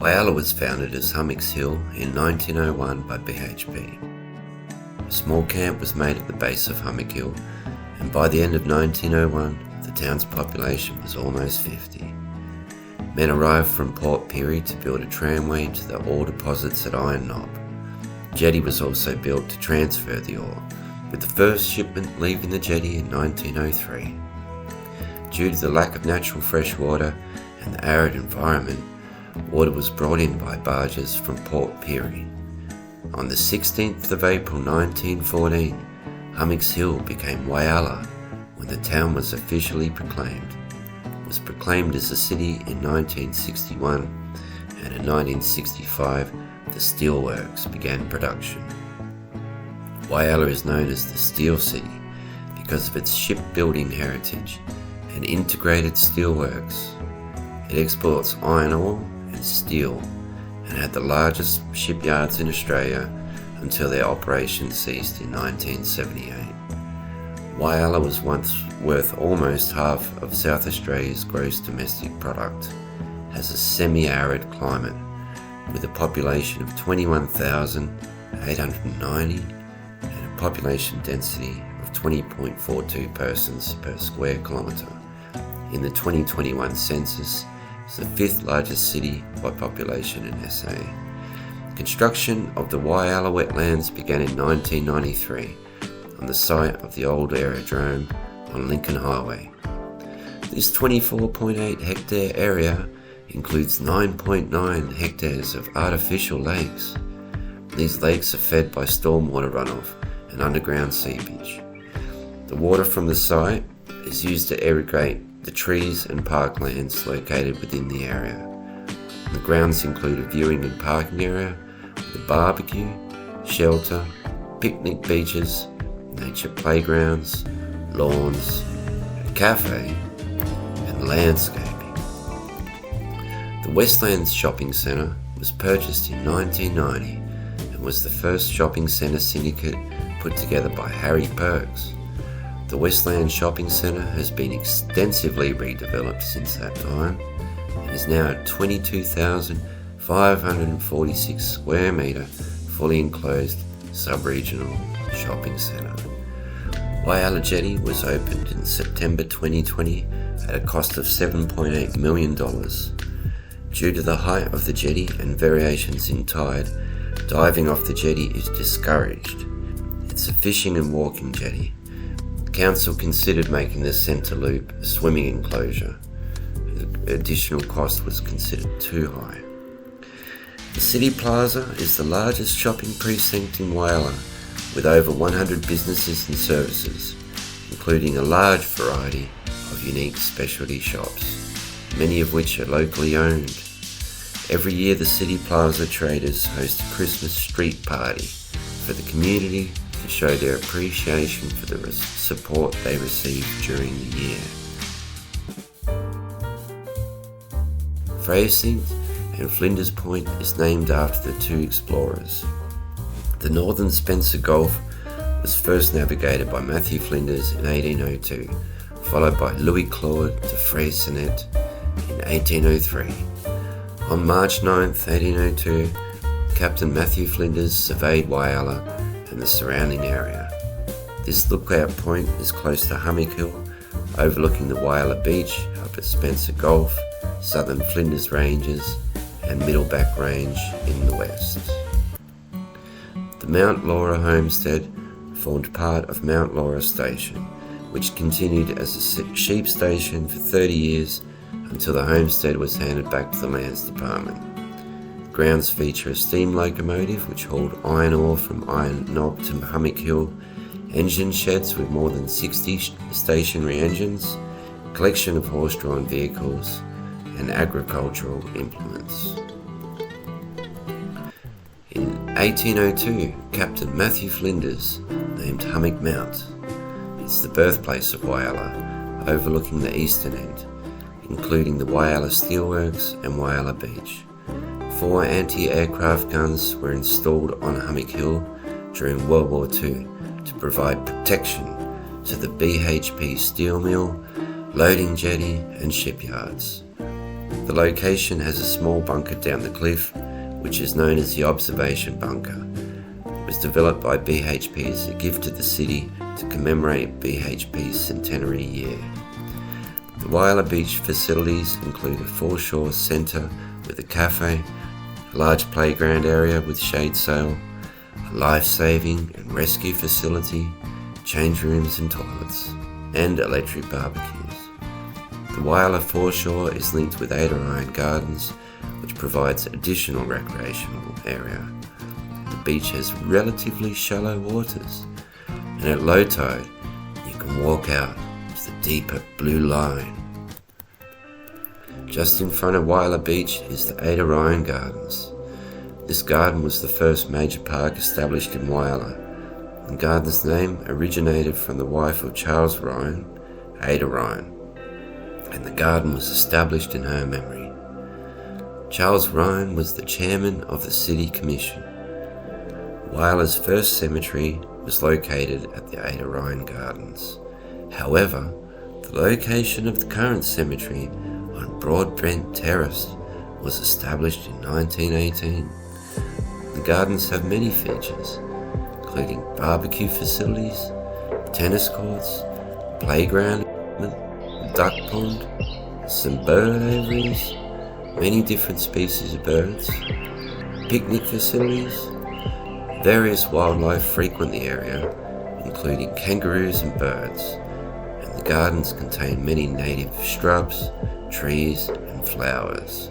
Whyalla was founded as Hummocks Hill in 1901 by BHP. A small camp was made at the base of Hummock Hill, and by the end of 1901, the town's population was almost 50. Men arrived from Port Pirie to build a tramway to the ore deposits at Iron Knob. A jetty was also built to transfer the ore, with the first shipment leaving the jetty in 1903. Due to the lack of natural fresh water and the arid environment, water was brought in by barges from Port Pirie. On the 16th of April 1914, Hummocks Hill became Whyalla when the town was officially proclaimed. It was proclaimed as a city in 1961, and in 1965 the steelworks began production. Whyalla is known as the Steel City because of its shipbuilding heritage and integrated steelworks. It exports iron ore and steel and had the largest shipyards in Australia until their operation ceased in 1978. Whyalla was once worth almost half of South Australia's gross domestic product, has a semi-arid climate with a population of 21,890 and a population density of 20.42 persons per square kilometre. In the 2021 census, it's the fifth largest city by population in SA. Construction of the Whyalla wetlands began in 1993 on the site of the old aerodrome on Lincoln Highway. This 24.8 hectare area includes 9.9 hectares of artificial lakes. These lakes are fed by stormwater runoff and underground seepage. The water from the site is used to irrigate the trees and parklands located within the area. The grounds include a viewing and parking area with a barbecue, shelter, picnic beaches, nature playgrounds, lawns, a cafe, and landscaping. The Westlands Shopping Centre was purchased in 1990 and was the first shopping centre syndicate put together by Harry Perks. The Westland Shopping Centre has been extensively redeveloped since that time and is now a 22,546 square metre fully enclosed sub-regional shopping centre. Whyalla Jetty was opened in September 2020 at a cost of $7.8 million. Due to the height of the jetty and variations in tide, diving off the jetty is discouraged. It's a fishing and walking jetty. Council considered making the centre loop a swimming enclosure. The additional cost was considered too high. The City Plaza is the largest shopping precinct in Whyalla, with over 100 businesses and services, including a large variety of unique specialty shops, many of which are locally owned. Every year the City Plaza traders host a Christmas street party for the community to show their appreciation for the support they receive during the year. Freycinct and Flinders Point is named after the two explorers. The Northern Spencer Gulf was first navigated by Matthew Flinders in 1802, followed by Louis Claude de Freycinet in 1803. On March 9, 1802, Captain Matthew Flinders surveyed Whyalla and the surrounding area. This lookout point is close to Hummock Hill, overlooking the Whyalla Beach up at Spencer Gulf, Southern Flinders Ranges and Middleback Range in the west. The Mount Laura homestead formed part of Mount Laura Station, which continued as a sheep station for 30 years until the homestead was handed back to the Lands Department. The grounds feature a steam locomotive which hauled iron ore from Iron Knob to Hummock Hill, engine sheds with more than 60 stationary engines, a collection of horse-drawn vehicles, and agricultural implements. In 1802, Captain Matthew Flinders named Hummock Mount. It's the birthplace of Whyalla, overlooking the eastern end, including the Whyalla Steelworks and Whyalla Beach. 4 anti-aircraft guns were installed on Hummock Hill during World War II to provide protection to the BHP steel mill, loading jetty and shipyards. The location has a small bunker down the cliff, which is known as the Observation Bunker. It was developed by BHP as a gift to the city to commemorate BHP's centenary year. The Whyalla Beach facilities include a foreshore centre with a cafe, a large playground area with shade sail, a life-saving and rescue facility, change rooms and toilets, and electric barbecues. The Whyalla foreshore is linked with Ada Ryan Gardens, which provides additional recreational area. The beach has relatively shallow waters, and at low tide you can walk out to the deeper blue line. Just in front of Whyalla Beach is the Ada Ryan Gardens. This garden was the first major park established in Whyalla. The garden's name originated from the wife of Charles Ryan, Ada Ryan, and the garden was established in her memory. Charles Ryan was the chairman of the City Commission. Whyalla's first cemetery was located at the Ada Ryan Gardens. However, the location of the current cemetery on Broadbent Terrace was established in 1918. The gardens have many features, including barbecue facilities, tennis courts, playground, duck pond, some bird aviaries, many different species of birds, picnic facilities. Various wildlife frequent the area, including kangaroos and birds, and the gardens contain many native shrubs, trees and flowers.